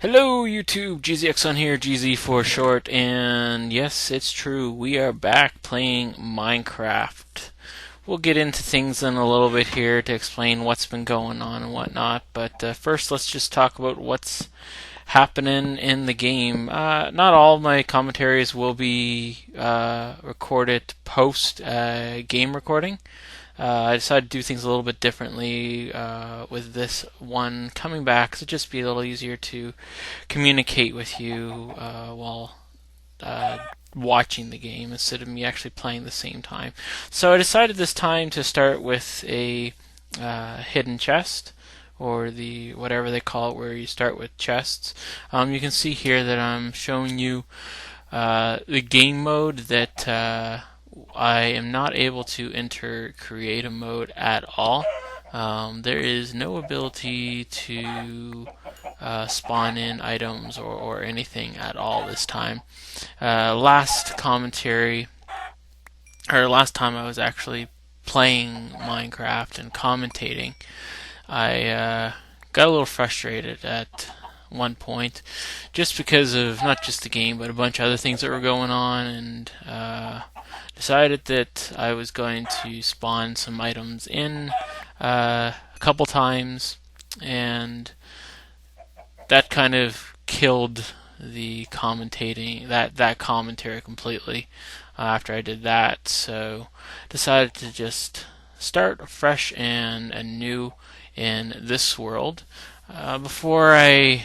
Hello YouTube, G-Zexon here, GZ for short, and yes, it's true, we are back playing Minecraft. We'll get into things in a little bit here to explain what's been going on and whatnot, but first let's just talk about what's happening in the game. Not all my commentaries will be recorded post game recording. I decided to do things a little bit differently with this one coming back, so just be a little easier to communicate with you while uh, watching the game instead of me actually playing the same time. So I decided this time to start with a hidden chest, or the whatever they call it, where you start with chests. You can see here that I'm showing you the game mode that I am not able to enter creative mode at all. There is no ability to spawn in items or anything at all this time. Last commentary, or last time I was actually playing Minecraft and commentating, I got a little frustrated at one point, just because of not just the game, but a bunch of other things that were going on, and decided that I was going to spawn some items in a couple times, and that kind of killed the commentating that commentary completely after I did that. So decided to just start fresh and anew in this world. Before I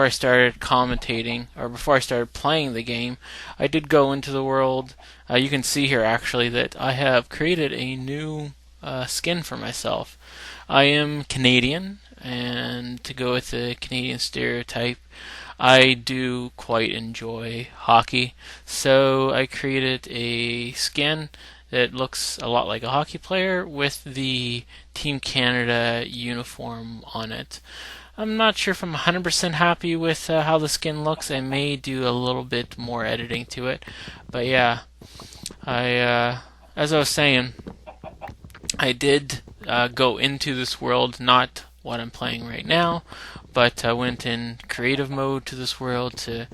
started commentating, or before I started playing the game, I did go into the world. You can see here actually that I have created a new skin for myself. I am Canadian, and to go with the Canadian stereotype, I do quite enjoy hockey. So I created a skin that looks a lot like a hockey player with the Team Canada uniform on it. I'm not sure if I'm 100% happy with how the skin looks. I may do a little bit more editing to it, but yeah, as I was saying, I did go into this world, not what I'm playing right now, but I went in creative mode to this world to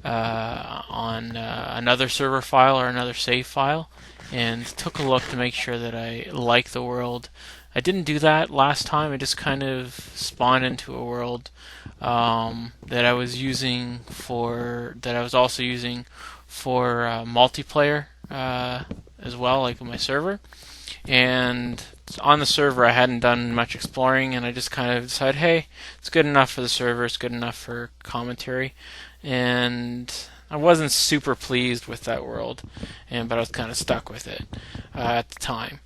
on another server file or another save file, and took a look to make sure that I like the world. I didn't do that last time. I just kind of spawned into a world that I was using for that I was also using for multiplayer as well, like my server. And on the server, I hadn't done much exploring, and I just kind of decided, hey, it's good enough for the server. It's good enough for commentary, and I wasn't super pleased with that world, but I was kind of stuck with it at the time.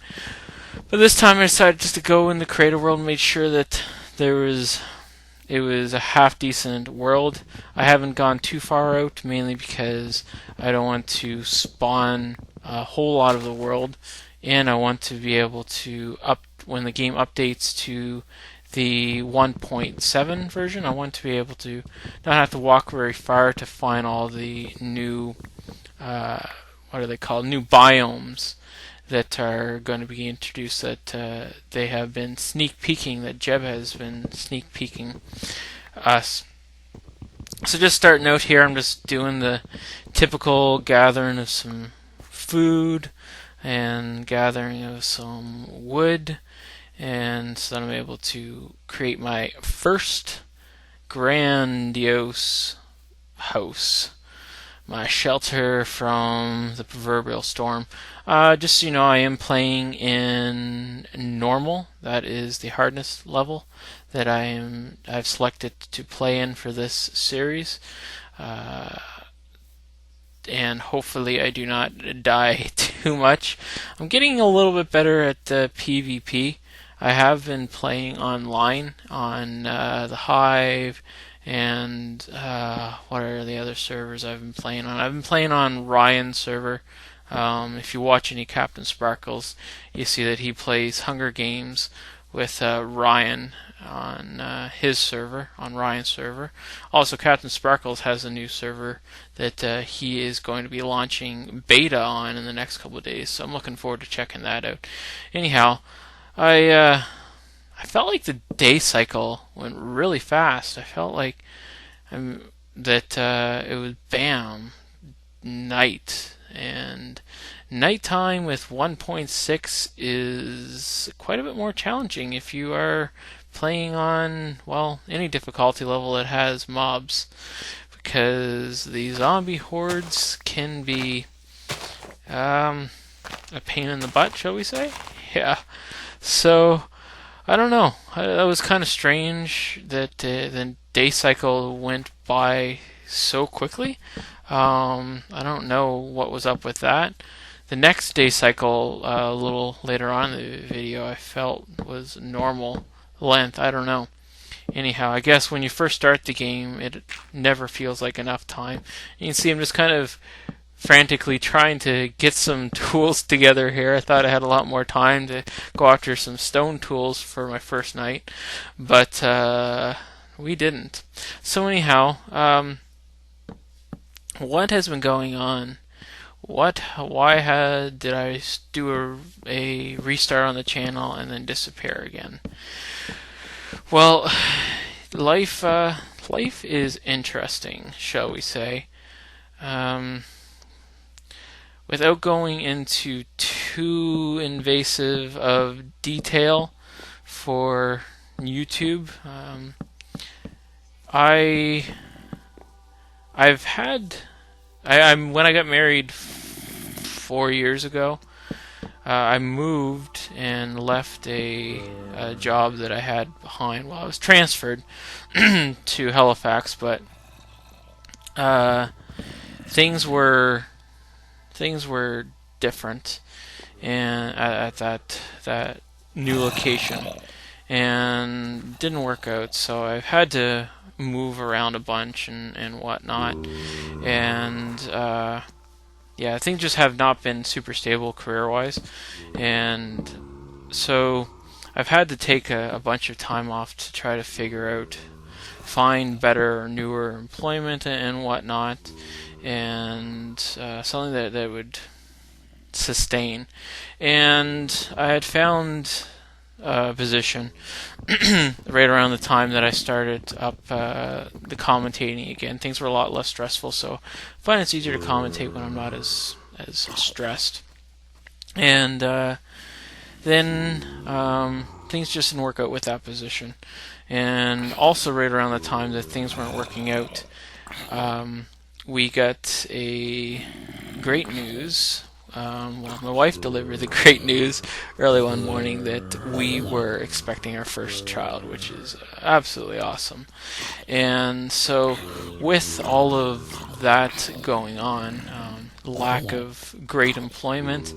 But this time I decided just to go in the creative world and made sure that it was a half decent world. I haven't gone too far out, mainly because I don't want to spawn a whole lot of the world, and I want to be able to when the game updates to the 1.7 version, I want to be able to not have to walk very far to find all the new what are they called, new biomes that are going to be introduced, that they have been sneak peeking, that Jeb has been sneak peeking us. So just starting out here, I'm just doing the typical gathering of some food and gathering of some wood, and so that I'm able to create my first grandiose house, my shelter from the proverbial storm. Just so you know, I am playing in normal. That is the hardness level that I've selected to play in for this series. And hopefully I do not die too much. I'm getting a little bit better at the PvP. I have been playing online on the Hive, and what are the other servers I've been playing on? I've been playing on Ryan's server. If you watch any Captain Sparkles, you see that he plays Hunger Games with Ryan on his server, on Ryan's server. Also, Captain Sparkles has a new server that he is going to be launching beta on in the next couple of days, so I'm looking forward to checking that out. Anyhow, I felt like the day cycle went really fast. I felt like that it was bam, night. And nighttime with 1.6 is quite a bit more challenging if you are playing on, well, any difficulty level that has mobs, because the zombie hordes can be a pain in the butt, shall we say? Yeah. So I don't know. That was kind of strange that the day cycle went by so quickly. I don't know what was up with that. The next day cycle, a little later on in the video, I felt was normal length. I don't know. Anyhow, I guess when you first start the game, it never feels like enough time. You can see I'm just kind of frantically trying to get some tools together here. I thought I had a lot more time to go after some stone tools for my first night, but we didn't. So anyhow, what has been going on? Why did I do a restart on the channel and then disappear again? Well, life is interesting, shall we say. Without going into too invasive of detail for YouTube, I've had when I got married 4 years ago, I moved and left a job that I had behind. Well, I was transferred to Halifax, but things were different, and at that new location, and didn't work out. So I've had to move around a bunch and whatnot, and yeah, things just have not been super stable career-wise, and so I've had to take a bunch of time off to try to find better, newer employment and whatnot, and something that would sustain. And I had found a position right around the time that I started up the commentating again. Things were a lot less stressful, so I find it's easier to commentate when I'm not as stressed. And then things just didn't work out with that position. And also right around the time that things weren't working out, we got a great news. Well, my wife delivered the great news early one morning that we were expecting our first child, which is absolutely awesome. And so, with all of that going on, lack of great employment,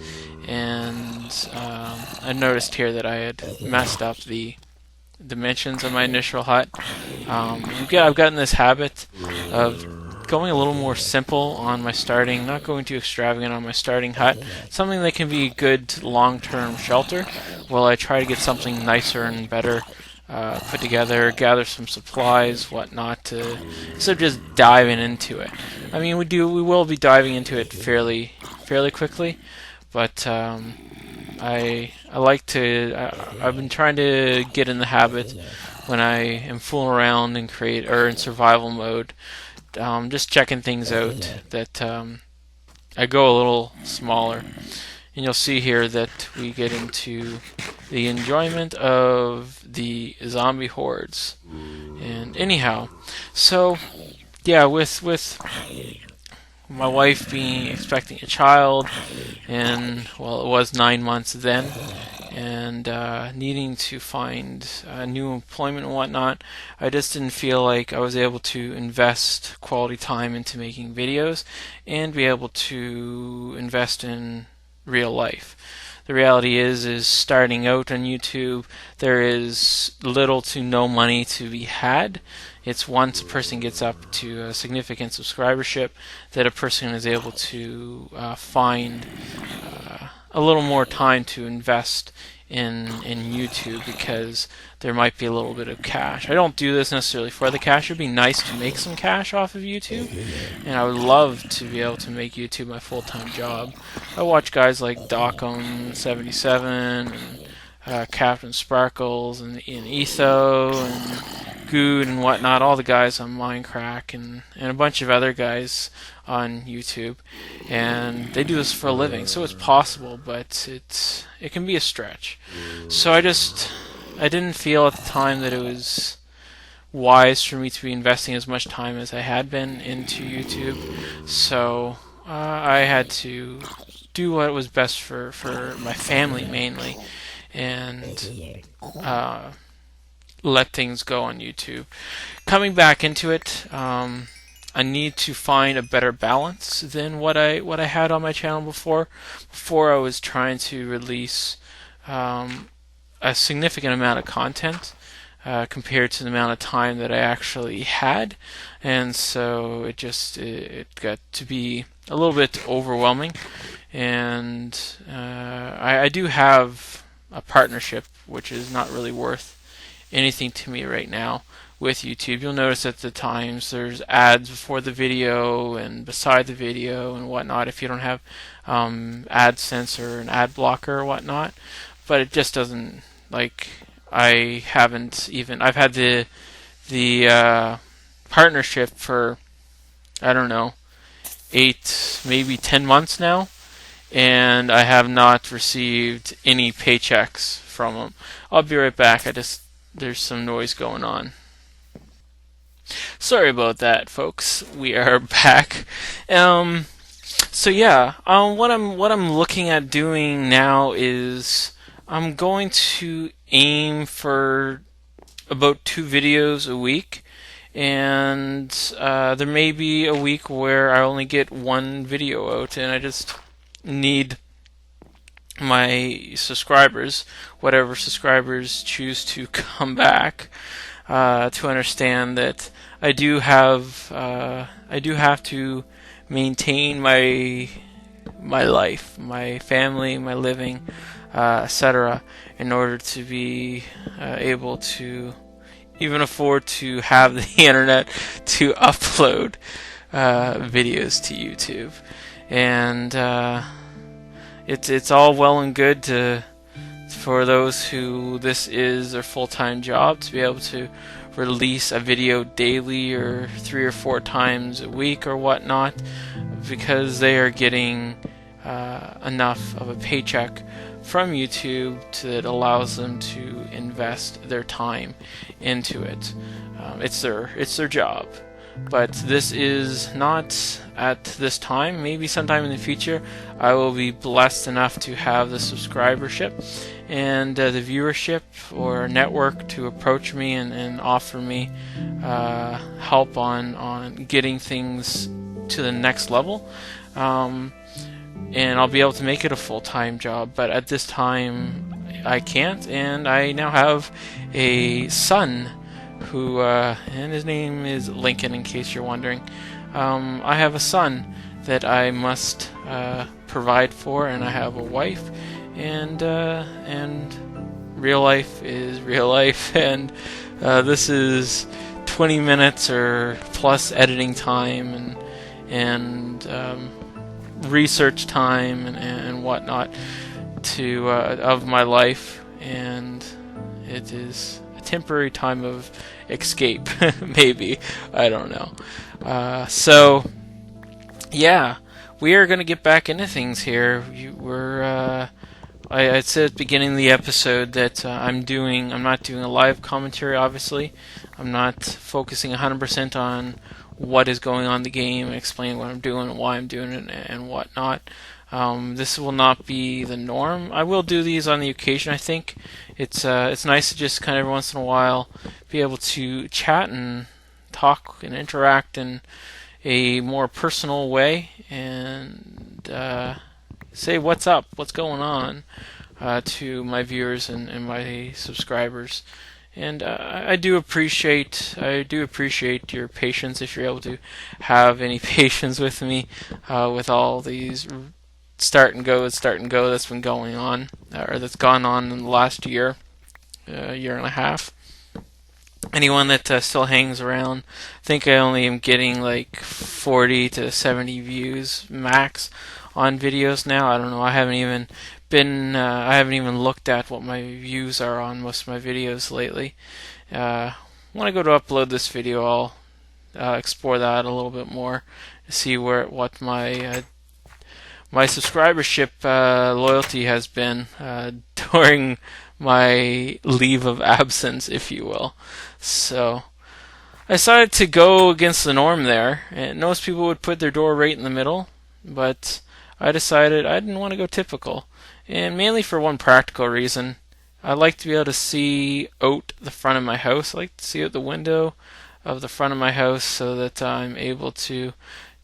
and I noticed here that I had messed up the dimensions of my initial hut. I've gotten this habit of going a little more simple on my starting, not going too extravagant on my starting hut, something that can be a good long-term shelter, while I try to get something nicer and better put together, gather some supplies, whatnot, instead of just diving into it. I mean, we will be diving into it fairly quickly, but I like to. I've been trying to get in the habit when I am fooling around and in survival mode, just checking things out, that I go a little smaller. And you'll see here that we get into the enjoyment of the zombie hordes. And anyhow, so yeah, with my wife expecting a child, and well, it was 9 months then, and needing to find new employment and whatnot, I just didn't feel like I was able to invest quality time into making videos and be able to invest in real life. The reality is starting out on YouTube, there is little to no money to be had. It's once a person gets up to a significant subscribership that a person is able to find a little more time to invest in YouTube, because there might be a little bit of cash. I don't do this necessarily for the cash. It would be nice to make some cash off of YouTube, and I would love to be able to make YouTube my full-time job. I watch guys like Docom77 and Captain Sparkles and Ian Etho and Good and whatnot, all the guys on Minecraft and a bunch of other guys on YouTube, and they do this for a living. So it's possible, but it can be a stretch. So I didn't feel at the time that it was wise for me to be investing as much time as I had been into YouTube. So I had to do what was best for my family mainly, and let things go on YouTube. Coming back into it, I need to find a better balance than what I had on my channel before. Before I was trying to release a significant amount of content compared to the amount of time that I actually had, and so it got to be a little bit overwhelming. And I do have a partnership, which is not really worth anything to me right now with YouTube. You'll notice at the times there's ads before the video and beside the video and whatnot if you don't have AdSense or an ad blocker or whatnot. But it just doesn't, like, I've had the partnership for, I don't know, 8, maybe 10 months now, and I have not received any paychecks from them. I'll be right back. There's some noise going on. Sorry about that, folks. We are back. So yeah, what I'm looking at doing now is I'm going to aim for about 2 videos a week, and there may be a week where I only get 1 video out, and I just need my subscribers, whatever subscribers choose to come back, to understand that I do have to maintain my life, my family, my living, etc., in order to be able to even afford to have the internet to upload videos to YouTube. And it's all well and good for those who this is their full-time job to be able to release a video daily or 3 or 4 times a week or whatnot, because they are getting enough of a paycheck from YouTube that allows them to invest their time into it. It's their job. But this is not at this time. Maybe sometime in the future I will be blessed enough to have the subscribership and the viewership or network to approach me and offer me help on getting things to the next level. And I'll be able to make it a full-time job. But at this time I can't, and I now have a son who, and his name is Lincoln, in case you're wondering. I have a son that I must provide for, and I have a wife, and real life is real life, and this is 20 minutes or plus editing time and research time and whatnot of my life, and it is temporary time of escape, maybe. I don't know. So yeah, we are going to get back into things here. I said at the beginning of the episode that I'm not doing a live commentary, obviously. I'm not focusing 100% on what is going on in the game and explaining what I'm doing and why I'm doing it and whatnot. This will not be the norm. I will do these on the occasion. I think it's nice to just kind of every once in a while be able to chat and talk and interact in a more personal way and say what's up, what's going on to my viewers and my subscribers. And I do appreciate your patience, if you're able to have any patience with me with all these start and go that's been going on, or that's gone on in the last year and a half. Anyone that still hangs around, I think I only am getting like 40 to 70 views max on videos now. I don't know. I haven't even looked at what my views are on most of my videos lately. when I go to upload this video, I'll explore that a little bit more to see what my subscribership loyalty has been during my leave of absence, if you will. So I decided to go against the norm there, and most people would put their door right in the middle, but I decided I didn't want to go typical, and mainly for one practical reason. I like to be able to see out the front of my house. I like to see out the window of the front of my house so that I'm able to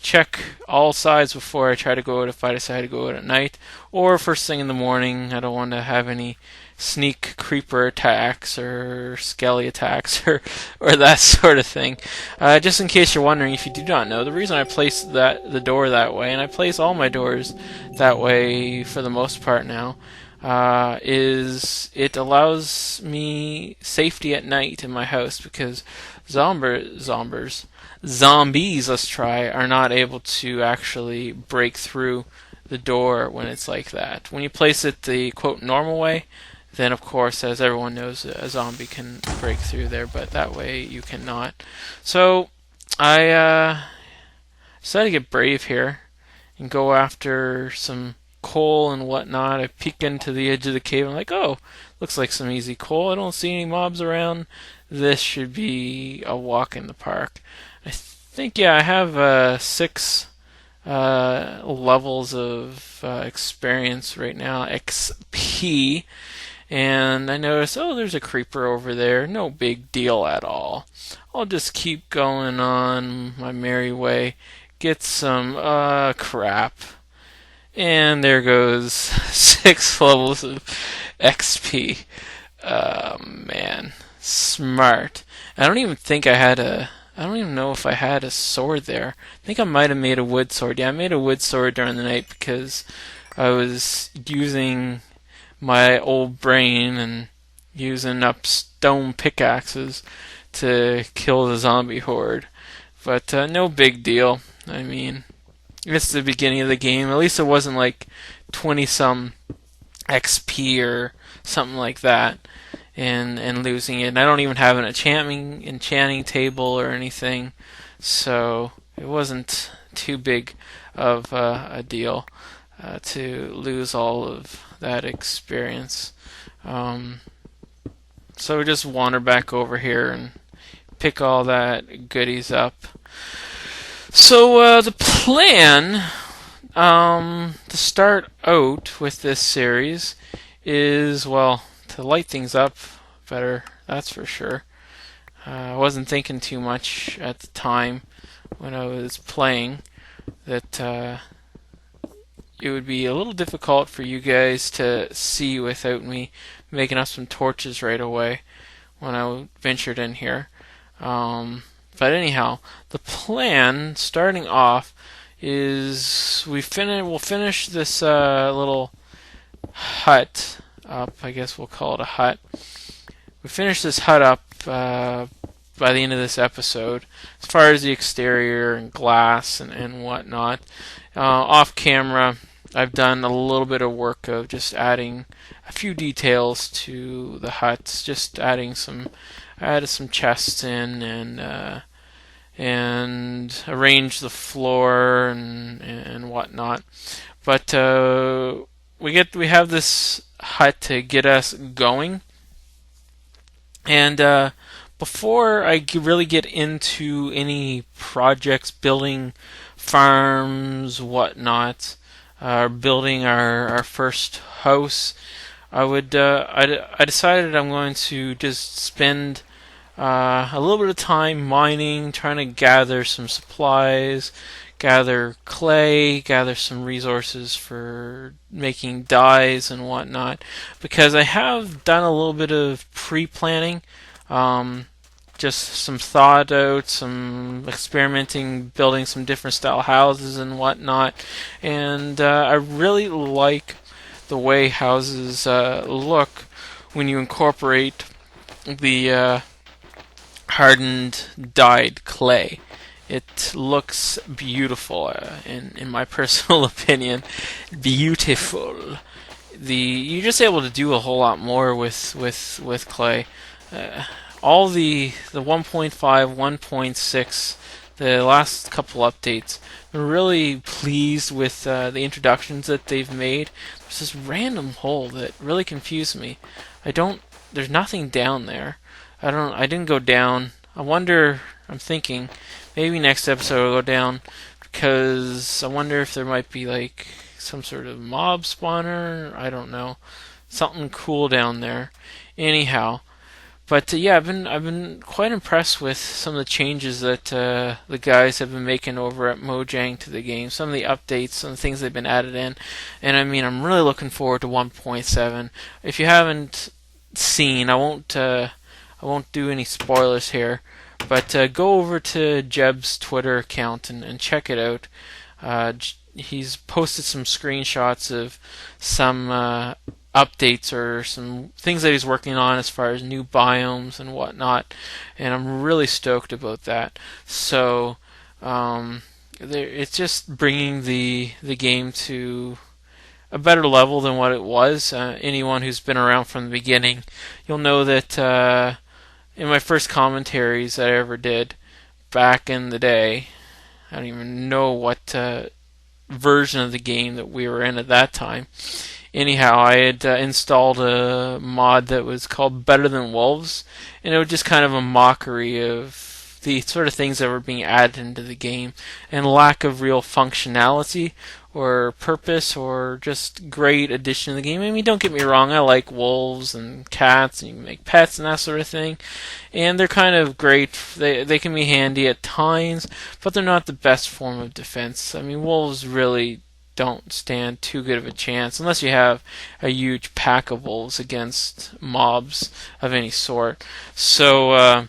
check all sides before I try to go out if I decide to go out at night or first thing in the morning. I don't want to have any sneak creeper attacks or skelly attacks or that sort of thing. Just in case you're wondering, if you do not know, the reason I place the door that way, and I place all my doors that way for the most part now, is it allows me safety at night in my house because zombies, let's try, are not able to actually break through the door when it's like that. When you place it the quote normal way, then of course, as everyone knows, a zombie can break through there, but that way you cannot. So I decided to get brave here and go after some coal and whatnot. I peek into the edge of the cave and I'm like, oh, looks like some easy coal. I don't see any mobs around. This should be a walk in the park. I think, yeah, I have 6 levels of experience right now, XP, and I notice, oh, there's a creeper over there. No big deal at all. I'll just keep going on my merry way. Get some crap. And there goes 6 levels of XP. Man, smart. I don't even know if I had a sword there. I think I might have made a wood sword. Yeah, I made a wood sword during the night because I was using my old brain and using up stone pickaxes to kill the zombie horde. But no big deal. I mean, it's the beginning of the game. At least it wasn't like 20-some XP or something like that and losing it. And I don't even have an enchanting table or anything, so it wasn't too big of a deal to lose all of that experience. So we just wander back over here and pick all that goodies up. So the plan to start out with this series is, well, to light things up better, that's for sure. I wasn't thinking too much at the time when I was playing that it would be a little difficult for you guys to see without me making up some torches right away when I ventured in here. But anyhow, the plan, starting off, is we'll finish this little hut up. I guess we'll call it a hut. We finish this hut up by the end of this episode, as far as the exterior and glass and whatnot. Off camera, I've done a little bit of work of just adding a few details to the huts, just added some chests in and arrange the floor and whatnot. But we have this hut to get us going, and before I really get into any projects, building farms, whatnot, building our first house, I decided I'm going to just spend a little bit of time mining, trying to gather some supplies, gather clay, gather some resources for making dyes and whatnot, because I have done a little bit of pre-planning, just some thought out, some experimenting, building some different style houses and whatnot, and I really like the way houses look when you incorporate the hardened dyed clay. It looks beautiful, in my personal opinion. Beautiful. You're just able to do a whole lot more with clay. all the 1.5, 1.6, the last couple updates. I'm really pleased with the introductions that they've made. There's this random hole that really confused me. I don't. There's nothing down there. I don't. I didn't go down. I wonder. I'm thinking maybe next episode I'll go down because I wonder if there might be like some sort of mob spawner. I don't know. Something cool down there. Anyhow, but yeah, I've been quite impressed with some of the changes that the guys have been making over at Mojang to the game. Some of the updates, some of the things they've been added in, and I mean, I'm really looking forward to 1.7. If you haven't seen, I won't do any spoilers here, but go over to Jeb's Twitter account and check it out. He's posted some screenshots of some updates or some things that he's working on as far as new biomes and whatnot, and I'm really stoked about that. So it's just bringing the game to a better level than what it was. Anyone who's been around from the beginning, you'll know that in my first commentaries that I ever did back in the day, I don't even know what version of the game that we were in at that time. Anyhow, I had installed a mod that was called Better Than Wolves, and it was just kind of a mockery of the sort of things that were being added into the game and lack of real functionality or purpose or just great addition to the game. I mean, don't get me wrong, I like wolves and cats and you can make pets and that sort of thing, and they're kind of great. They can be handy at times, but they're not the best form of defense. I mean, wolves really don't stand too good of a chance unless you have a huge pack of wolves against mobs of any sort. So I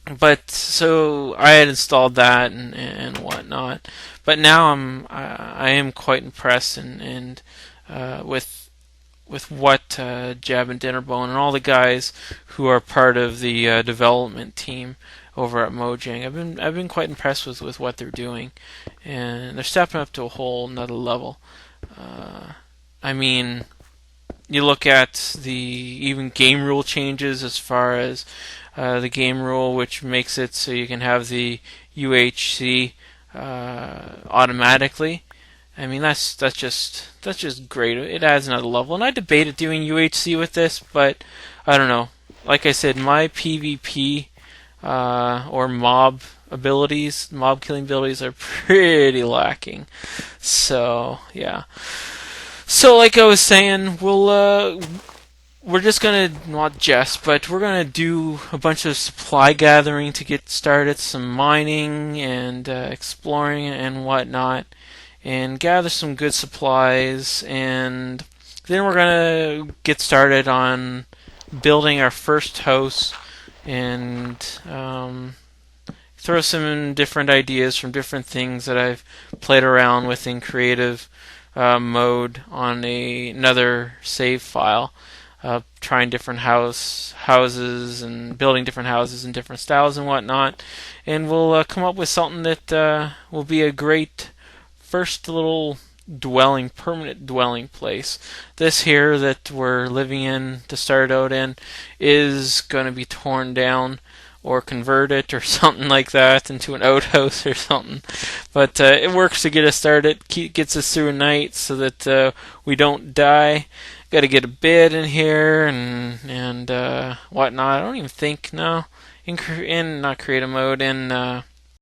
had installed that and whatnot, but now I am quite impressed and with what Jab and Dinnerbone and all the guys who are part of the development team over at Mojang. I've been quite impressed with what they're doing, and they're stepping up to a whole another level. I mean, you look at the even game rule changes as far as the game rule, which makes it so you can have the UHC automatically. I mean, that's just great. It adds another level, and I debated doing UHC with this, but I don't know. Like I said, my PvP or mob killing abilities are pretty lacking. So yeah. So like I was saying, we're just gonna but we're gonna do a bunch of supply gathering to get started, some mining and exploring and whatnot, and gather some good supplies, and then we're gonna get started on building our first house and throw some different ideas from different things that I've played around with in creative mode on another save file, trying different houses and building different houses in different styles and whatnot, and we'll come up with something that will be a great first little permanent dwelling place. This here that we're living in to start out in is going to be torn down or convert it or something like that into an outhouse or something. But it works to get us started, gets us through a night so that we don't die. Got to get a bed in here and whatnot. I don't even think, no, in not creative mode, in